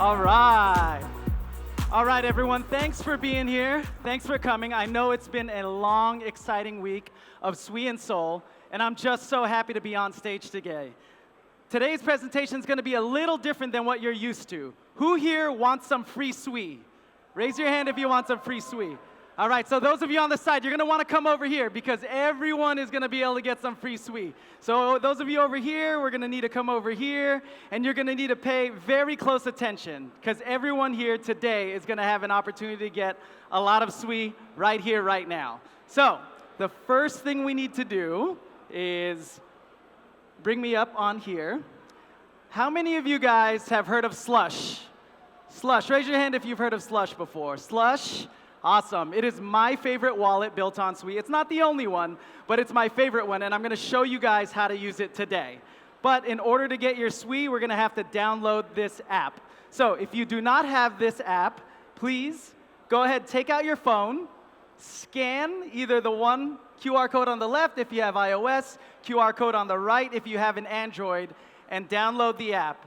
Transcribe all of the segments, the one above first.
All right. All right, everyone, thanks for being here. Thanks for coming. I know it's been a long, exciting week of Sui and Soul, and I'm just so happy to be on stage today. Today's presentation is going to be a little different than what you're used to. Who here wants some free Sui? Raise your hand if you want some free Sui. All right, so those of you on the side, you're going to want to come over here because everyone is going to be able to get some free Sui. So those of you over here, we're going to need to come over here, and you're going to need to pay very close attention because everyone here today is going to have an opportunity to get a lot of Sui right here, right now. So the first thing we need to do is bring me up on here. How many of you guys have heard of Slush? Slush, raise your hand if you've heard of Slush before. Slush. Awesome. It is my favorite wallet built on Sui. It's not the only one, but it's my favorite one, and I'm going to show you guys how to use it today. But in order to get your Sui, we're going to have to download this app. So if you do not have this app, please go ahead, take out your phone, scan either the one QR code on the left if you have iOS, QR code on the right if you have an Android, and download the app.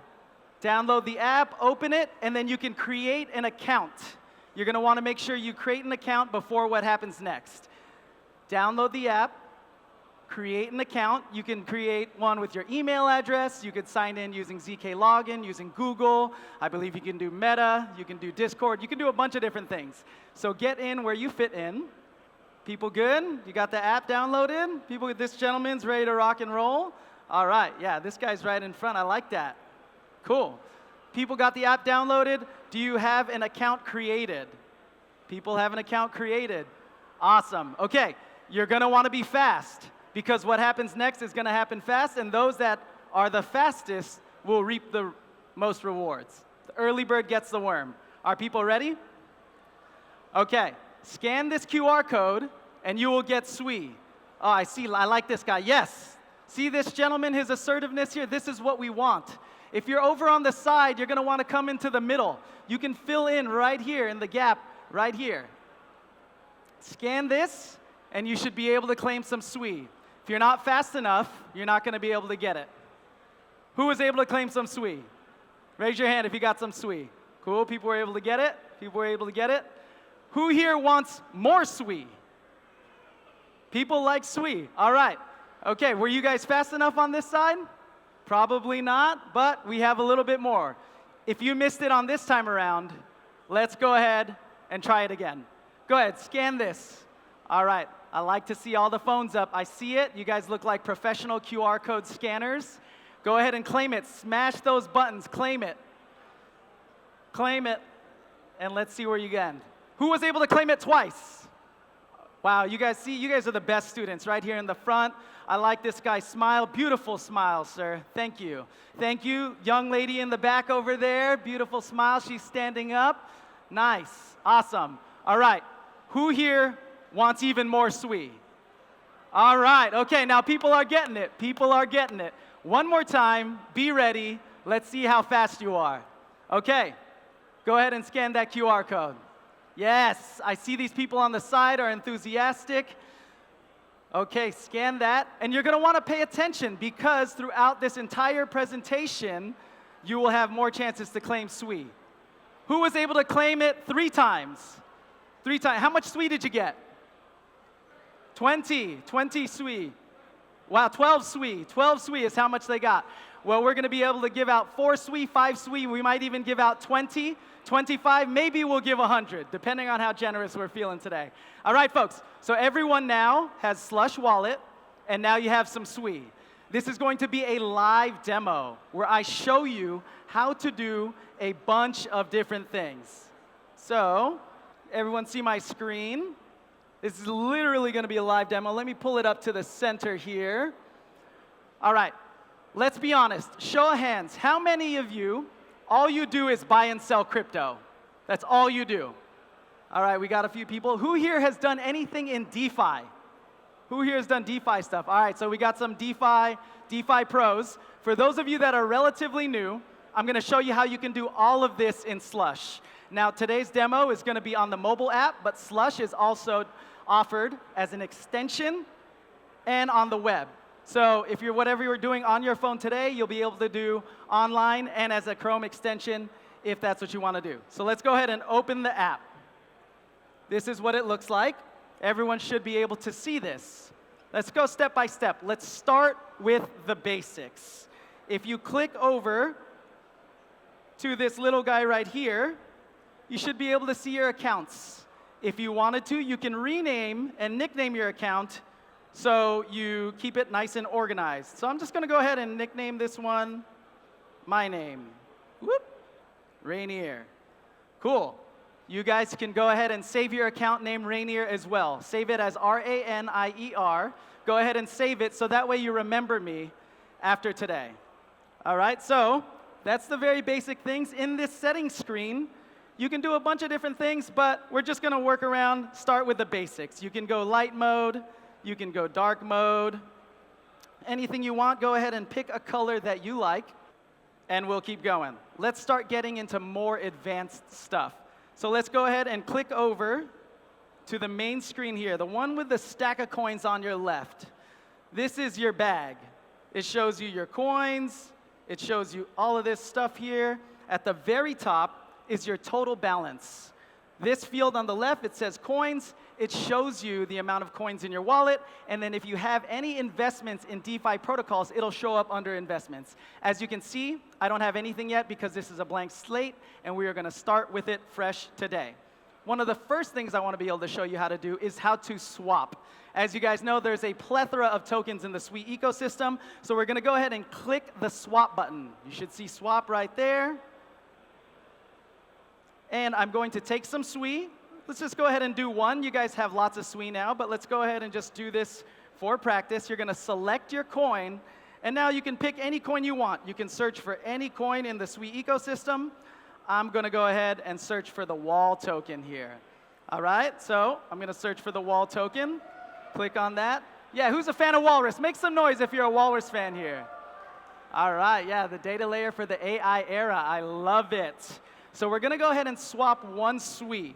Download the app, open it, and then you can create an account. You're going to want to make sure you create an account before what happens next. Download the app, create an account. You can create one with your email address. You could sign in using ZK Login, using Google. I believe you can do Meta. You can do Discord. You can do a bunch of different things. So get in where you fit in. People good? You got the app downloaded? People, this gentleman's ready to rock and roll? All right, yeah, this guy's right in front. I like that. Cool. People got the app downloaded. Do you have an account created? People have an account created. Awesome. OK, you're going to want to be fast, because what happens next is going to happen fast, and those that are the fastest will reap the most rewards. The early bird gets the worm. Are people ready? OK, scan this QR code, and you will get Sui. Oh, I see. I like this guy. Yes. See this gentleman, his assertiveness here? This is what we want. If you're over on the side, you're going to want to come into the middle. You can fill in right here in the gap, right here. Scan this, and you should be able to claim some Sui. If you're not fast enough, you're not going to be able to get it. Who was able to claim some Sui? Raise your hand if you got some Sui. Cool, people were able to get it. People were able to get it. Who here wants more Sui? People like Sui. All right. OK, were you guys fast enough on this side? Probably not, but we have a little bit more. If you missed it on this time around, let's go ahead and try it again. Go ahead, scan this. All right, I like to see all the phones up. I see it. You guys look like professional QR code scanners. Go ahead and claim it. Smash those buttons. Claim it. Claim it. And let's see where you end. Who was able to claim it twice? Wow, you guys see, you guys are the best students right here in the front. I like this guy's smile. Beautiful smile, sir. Thank you. Thank you. Young lady in the back over there. Beautiful smile. She's standing up. Nice. Awesome. All right. Who here wants even more Sui? All right. OK, now people are getting it. People are getting it. One more time. Be ready. Let's see how fast you are. OK, go ahead and scan that QR code. Yes, I see these people on the side are enthusiastic. OK, scan that. And you're going to want to pay attention, because throughout this entire presentation, you will have more chances to claim Sui. Who was able to claim it 3 times? 3 times. How much Sui did you get? 20. 20 Sui. Wow, 12 Sui. 12 Sui is how much they got. Well, we're going to be able to give out 4 Sui, 5 Sui. We might even give out 20. 25, maybe we'll give 100, depending on how generous we're feeling today. All right, folks, so everyone now has Slush Wallet, and now you have some Sui. This is going to be a live demo where I show you how to do a bunch of different things. So everyone see my screen? This is literally going to be a live demo. Let me pull it up to the center here. All right, let's be honest. Show of hands, how many of you, all you do is buy and sell crypto? That's all you do. All right, we got a few people. Who here has done anything in DeFi? Who here has done DeFi stuff? All right, so we got some DeFi pros. For those of you that are relatively new, I'm going to show you how you can do all of this in Slush. Now, today's demo is going to be on the mobile app, but Slush is also offered as an extension and on the web. So whatever you're doing on your phone today, you'll be able to do online and as a Chrome extension if that's what you want to do. So let's go ahead and open the app. This is what it looks like. Everyone should be able to see this. Let's go step by step. Let's start with the basics. If you click over to this little guy right here, you should be able to see your accounts. If you wanted to, you can rename and nickname your account so you keep it nice and organized. So I'm just going to go ahead and nickname this one my name. Whoop. Ranier. Cool. You guys can go ahead and save your account name Ranier as well. Save it as R-A-N-I-E-R. Go ahead and save it so that way you remember me after today. All right, so that's the very basic things. In this settings screen, you can do a bunch of different things, but we're just going to work around, start with the basics. You can go light mode. You can go dark mode. Anything you want, go ahead and pick a color that you like, and we'll keep going. Let's start getting into more advanced stuff. So let's go ahead and click over to the main screen here, the one with the stack of coins on your left. This is your bag. It shows you your coins. It shows you all of this stuff here. At the very top is your total balance. This field on the left, it says coins. It shows you the amount of coins in your wallet. And then if you have any investments in DeFi protocols, it'll show up under investments. As you can see, I don't have anything yet because this is a blank slate, and we are going to start with it fresh today. One of the first things I want to be able to show you how to do is how to swap. As you guys know, there's a plethora of tokens in the Sui ecosystem. So we're going to go ahead and click the swap button. You should see swap right there. And I'm going to take some Sui. Let's just go ahead and do one. You guys have lots of Sui now, but let's go ahead and just do this for practice. You're going to select your coin, and now you can pick any coin you want. You can search for any coin in the Sui ecosystem. I'm going to go ahead and search for the wall token here. All right, so I'm going to search for the wall token. Click on that. Yeah, who's a fan of Walrus? Make some noise if you're a Walrus fan here. All right, yeah, the data layer for the AI era. I love it. So we're going to go ahead and swap one Sui.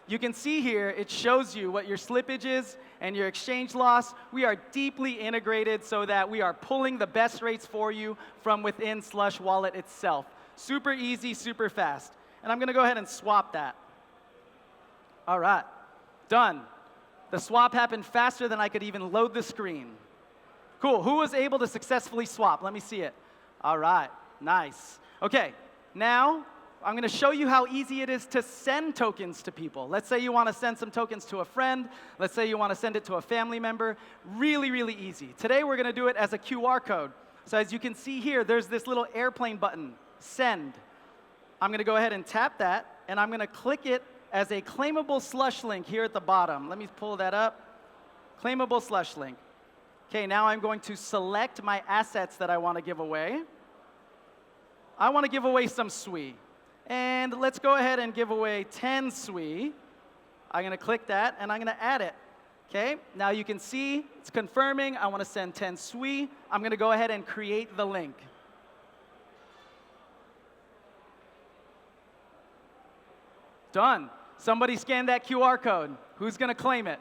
You can see here, it shows you what your slippage is and your exchange loss. We are deeply integrated so that we are pulling the best rates for you from within Slush Wallet itself. Super easy, super fast. And I'm going to go ahead and swap that. All right, done. The swap happened faster than I could even load the screen. Cool, who was able to successfully swap? Let me see it. All right, nice. Okay, now I'm going to show you how easy it is to send tokens to people. Let's say you want to send some tokens to a friend. Let's say you want to send it to a family member. Really, really easy. Today, we're going to do it as a QR code. So as you can see here, there's this little airplane button, send. I'm going to go ahead and tap that, and I'm going to click it as a claimable Slush link here at the bottom. Let me pull that up. Claimable Slush link. OK, now I'm going to select my assets that I want to give away. I want to give away some Sui. And let's go ahead and give away 10 Sui. I'm going to click that, and I'm going to add it. OK, now you can see it's confirming. I want to send 10 Sui. I'm going to go ahead and create the link. Done. Somebody scan that QR code. Who's going to claim it?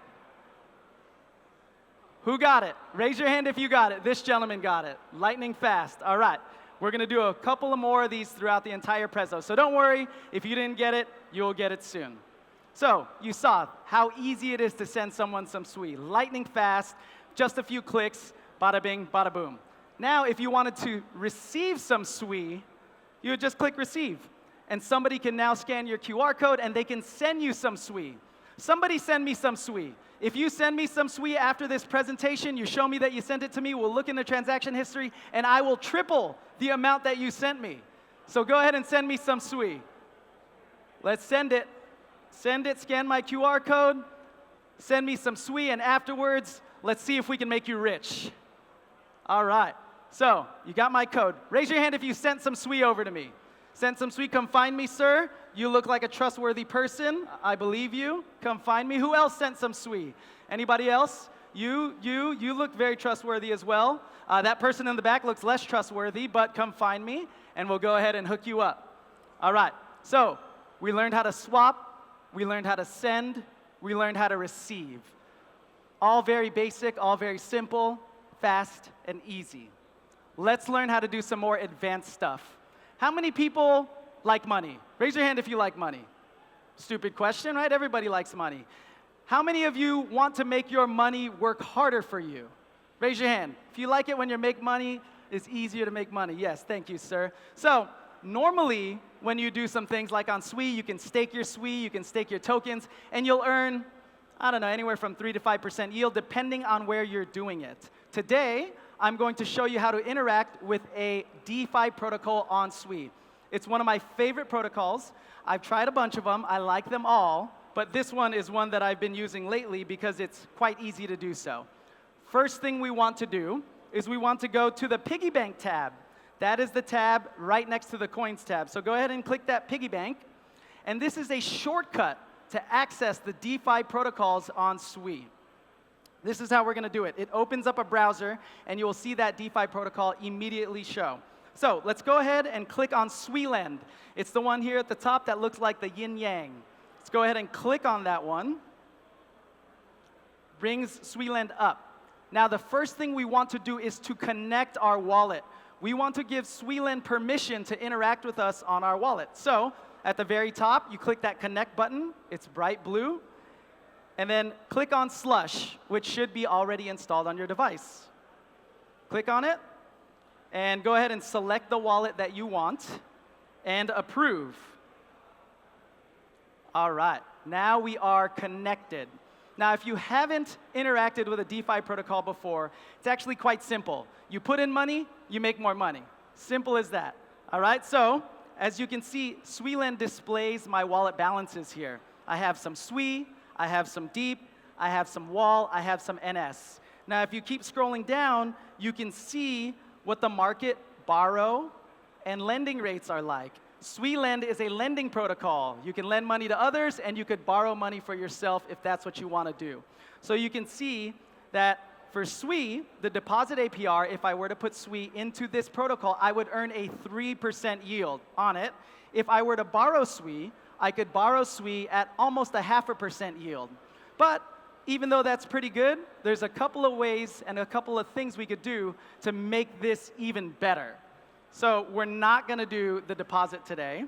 Who got it? Raise your hand if you got it. This gentleman got it. Lightning fast. All right. We're going to do a couple of more of these throughout the entire Prezzo. So don't worry. If you didn't get it, you'll get it soon. So you saw how easy it is to send someone some Sui. Lightning fast. Just a few clicks. Bada bing, bada boom. Now, if you wanted to receive some Sui, you would just click receive. And somebody can now scan your QR code, and they can send you some Sui. Somebody send me some Sui. If you send me some Sui after this presentation, you show me that you sent it to me, we'll look in the transaction history, and I will triple the amount that you sent me. So go ahead and send me some Sui. Let's send it. Send it, scan my QR code, send me some Sui, and afterwards, let's see if we can make you rich. All right. So you got my code. Raise your hand if you sent some Sui over to me. Sent some Sui, come find me, sir. You look like a trustworthy person. I believe you. Come find me. Who else sent some Sui? Anybody else? You look very trustworthy as well. That person in the back looks less trustworthy, but come find me, and we'll go ahead and hook you up. All right. So we learned how to swap. We learned how to send. We learned how to receive. All very basic, all very simple, fast, and easy. Let's learn how to do some more advanced stuff. How many people like money? Raise your hand if you like money. Stupid question, right? Everybody likes money. How many of you want to make your money work harder for you? Raise your hand. If you like it when you make money, it's easier to make money. Yes, thank you, sir. So normally, when you do some things like on Sui, you can stake your Sui, you can stake your tokens, and you'll earn, I don't know, anywhere from 3 to 5% yield, depending on where you're doing it. Today, I'm going to show you how to interact with a DeFi protocol on Sui. It's one of my favorite protocols. I've tried a bunch of them. I like them all. But this one is one that I've been using lately because it's quite easy to do so. First thing we want to do is we want to go to the piggy bank tab. That is the tab right next to the coins tab. So go ahead and click that piggy bank. And this is a shortcut to access the DeFi protocols on Sui. This is how we're going to do it. It opens up a browser, and you will see that DeFi protocol immediately show. So let's go ahead and click on SuiLend. It's the one here at the top that looks like the yin-yang. Let's go ahead and click on that one. Brings SuiLend up. Now, the first thing we want to do is to connect our wallet. We want to give SuiLend permission to interact with us on our wallet. So at the very top, you click that connect button. It's bright blue. And then click on Slush, which should be already installed on your device. Click on it, and go ahead and select the wallet that you want, and approve. All right, now we are connected. Now, if you haven't interacted with a DeFi protocol before, it's actually quite simple. You put in money, you make more money. Simple as that. All right, so as you can see, SuiLend displays my wallet balances here. I have some Sui, I have some Deep, I have some Wall, I have some NS. Now, if you keep scrolling down, you can see what the market, borrow, and lending rates are like. SuiLend is a lending protocol. You can lend money to others, and you could borrow money for yourself if that's what you want to do. So you can see that for Sui, the deposit APR, if I were to put Sui into this protocol, I would earn a 3% yield on it. If I were to borrow Sui, I could borrow Sui at almost a 0.5% yield. But even though that's pretty good, there's a couple of ways and a couple of things we could do to make this even better. So we're not going to do the deposit today.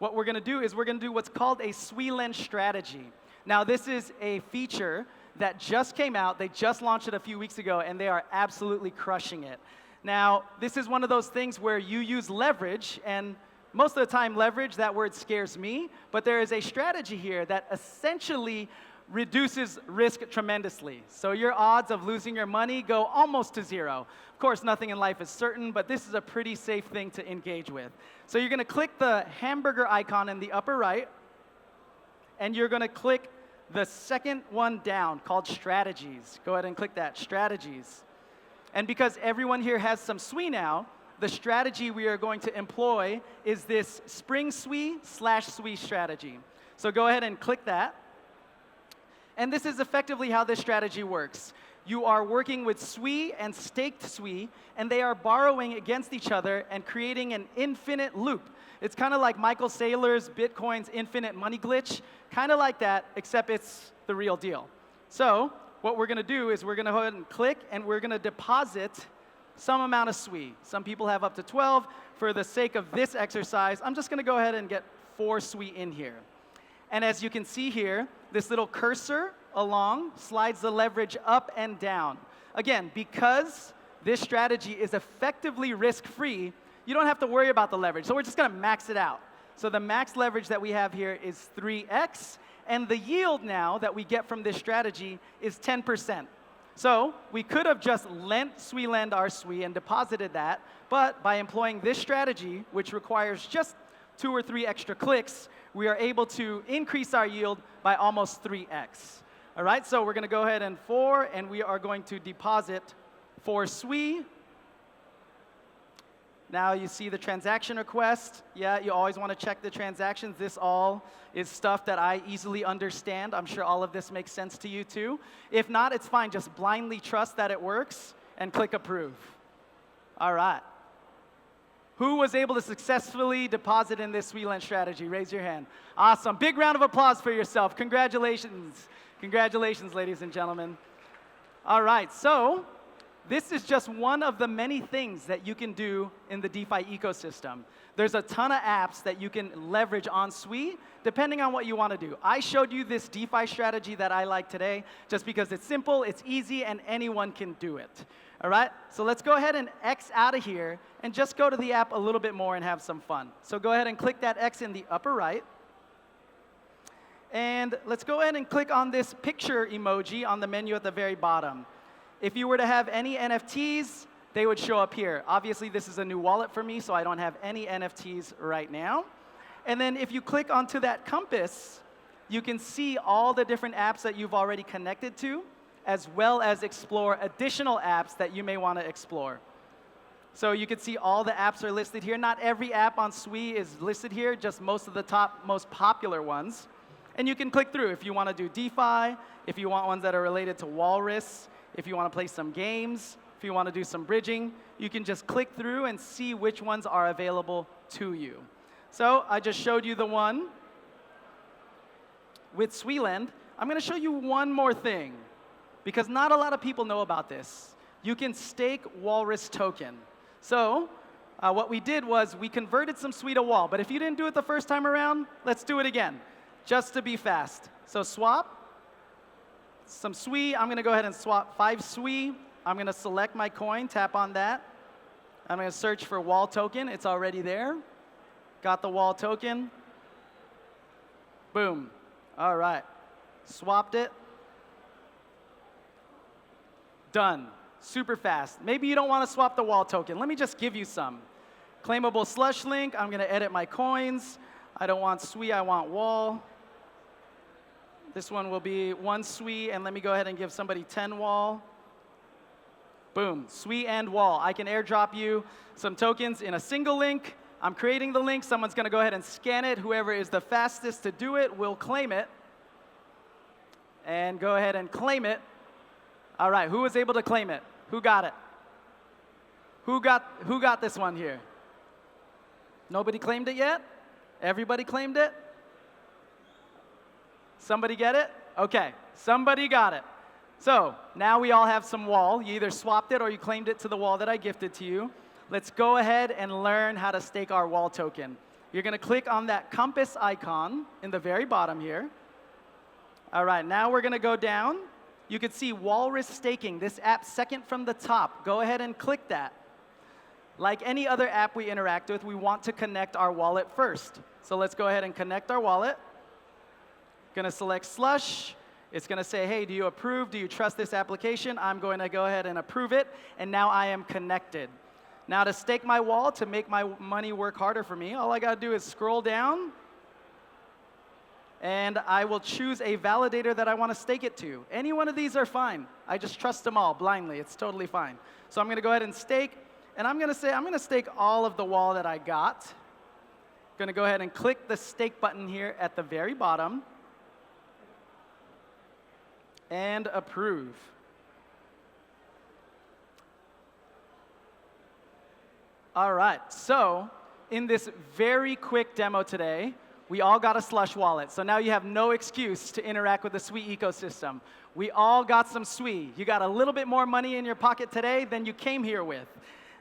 What we're going to do is we're going to do what's called a SuiLend strategy. Now, this is a feature that just came out. They just launched it a few weeks ago, and they are absolutely crushing it. Now, this is one of those things where you use leverage, and most of the time, leverage, that word scares me, but there is a strategy here that essentially reduces risk tremendously. So your odds of losing your money go almost to zero. Of course, nothing in life is certain, but this is a pretty safe thing to engage with. So you're going to click the hamburger icon in the upper right, and you're going to click the second one down called Strategies. Go ahead and click that, Strategies. And because everyone here has some Sui now, the strategy we are going to employ is this Spring Sui/Sui strategy. So go ahead and click that. And this is effectively how this strategy works. You are working with Sui and staked Sui, and they are borrowing against each other and creating an infinite loop. It's kind of like Michael Saylor's Bitcoin's infinite money glitch, kind of like that, except it's the real deal. So what we're going to do is we're going to go ahead and click, and we're going to deposit some amount of Sui. Some people have up to 12. For the sake of this exercise, I'm just going to go ahead and get 4 Sui in here. And as you can see here, this little cursor along slides the leverage up and down. Again, because this strategy is effectively risk-free, you don't have to worry about the leverage. So we're just going to max it out. So the max leverage that we have here is 3x, and the yield now that we get from this strategy is 10%. So we could have just lent SuiLend our Sui and deposited that, but by employing this strategy, which requires just 2 or 3 extra clicks, we are able to increase our yield by almost 3x. All right, so we're going to go ahead and we are going to deposit 4 Sui. Now you see the transaction request. Yeah, you always want to check the transactions. This all is stuff that I easily understand. I'm sure all of this makes sense to you too. If not, it's fine. Just blindly trust that it works and click approve. All right. Who was able to successfully deposit in this SuiLend strategy? Raise your hand. Awesome. Big round of applause for yourself. Congratulations. Congratulations, ladies and gentlemen. All right, so This is just one of the many things that you can do in the DeFi ecosystem. There's a ton of apps that you can leverage on Sui, depending on what you want to do. I showed you this DeFi strategy that I like today, just because it's simple, it's easy, and anyone can do it. All right? So let's go ahead and X out of here, and just go to the app a little bit more and have some fun. So go ahead and click that X in the upper right. And let's go ahead and click on this picture emoji on the menu at the very bottom. If you were to have any NFTs, they would show up here. Obviously, this is a new wallet for me, so I don't have any NFTs right now. And then if you click onto that compass, you can see all the different apps that you've already connected to, as well as explore additional apps that you may want to explore. So you can see all the apps are listed here. Not every app on Sui is listed here, just most of the top, most popular ones. And you can click through if you want to do DeFi, if you want ones that are related to Walrus, if you want to play some games, if you want to do some bridging, you can just click through and see which ones are available to you. So I just showed you the one with Suiland. I'm going to show you one more thing, because not a lot of people know about this. You can stake Walrus token. So what we did was we converted some Sui to Wall. But if you didn't do it the first time around, let's do it again, just to be fast. So swap some Sui. I'm going to go ahead and swap 5 Sui. I'm going to select my coin, tap on that. I'm going to search for Wall token. It's already there. Got the Wall token. Boom. All right. Swapped it. Done. Super fast. Maybe you don't want to swap the Wall token. Let me just give you some. Claimable Slush link. I'm going to edit my coins. I don't want Sui, I want Wall. This one will be 1 Sui, and let me go ahead and give somebody 10 Wall. Boom, Sui and Wall. I can airdrop you some tokens in a single link. I'm creating the link. Someone's going to go ahead and scan it. Whoever is the fastest to do it will claim it. And go ahead and claim it. All right, who was able to claim it? Who got it? Who got this one here? Nobody claimed it yet? Everybody claimed it? Somebody get it? OK, somebody got it. So now we all have some Wall. You either swapped it or you claimed it to the Wall that I gifted to you. Let's go ahead and learn how to stake our Wall token. You're going to click on that compass icon in the very bottom here. All right, now we're going to go down. You can see Walrus Staking, this app second from the top. Go ahead and click that. Like any other app we interact with, we want to connect our wallet first. So let's go ahead and connect our wallet. Going to select Slush. It's going to say, hey, do you approve? Do you trust this application? I'm going to go ahead and approve it. And now I am connected. Now to stake my Wall, to make my money work harder for me, all I got to do is scroll down. And I will choose a validator that I want to stake it to. Any one of these are fine. I just trust them all blindly. It's totally fine. So I'm going to go ahead and stake. And I'm going to say, I'm going to stake all of the Wall that I got. Going to go ahead and click the stake button here at the very bottom. And approve. All right, so in this very quick demo today, we all got a Slush wallet. So now you have no excuse to interact with the Sui ecosystem. We all got some Sui. You got a little bit more money in your pocket today than you came here with.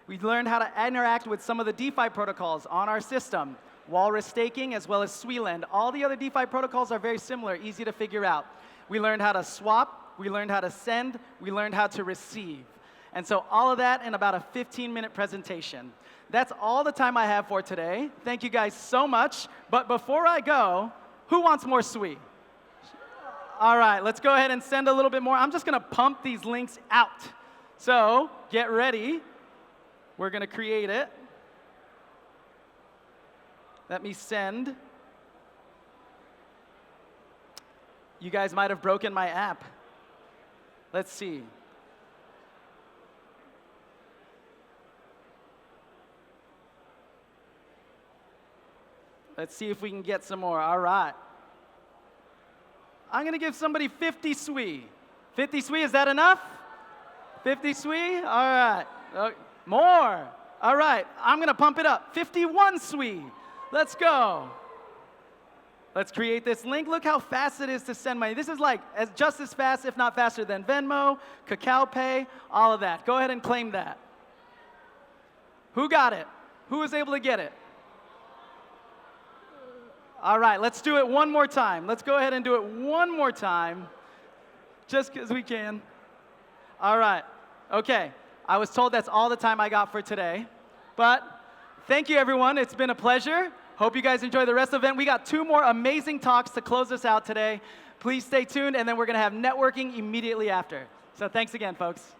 We learned how to interact with some of the DeFi protocols on our system. Walrus staking as well as Suiland. All the other DeFi protocols are very similar, easy to figure out. We learned how to swap, we learned how to send, we learned how to receive. And so all of that in about a 15-minute presentation. That's all the time I have for today. Thank you guys so much. But before I go, who wants more Sui? All right, let's go ahead and send a little bit more. I'm just going to pump these links out. So get ready. We're going to create it. Let me send. You guys might have broken my app. Let's see. Let's see if we can get some more. All right. I'm going to give somebody 50 Sui. 50 Sui, is that enough? 50 Sui? All right. More. All right. I'm going to pump it up. 51 Sui. Let's go. Let's create this link. Look how fast it is to send money. This is like just as fast, if not faster, than Venmo, Kakao Pay, all of that. Go ahead and claim that. Who got it? Who was able to get it? All right, let's do it one more time. Let's go ahead and do it one more time, just because we can. All right, okay. I was told that's all the time I got for today, but thank you, everyone. It's been a pleasure. Hope you guys enjoy the rest of the event. We got 2 more amazing talks to close us out today. Please stay tuned, and then we're going to have networking immediately after. So thanks again, folks.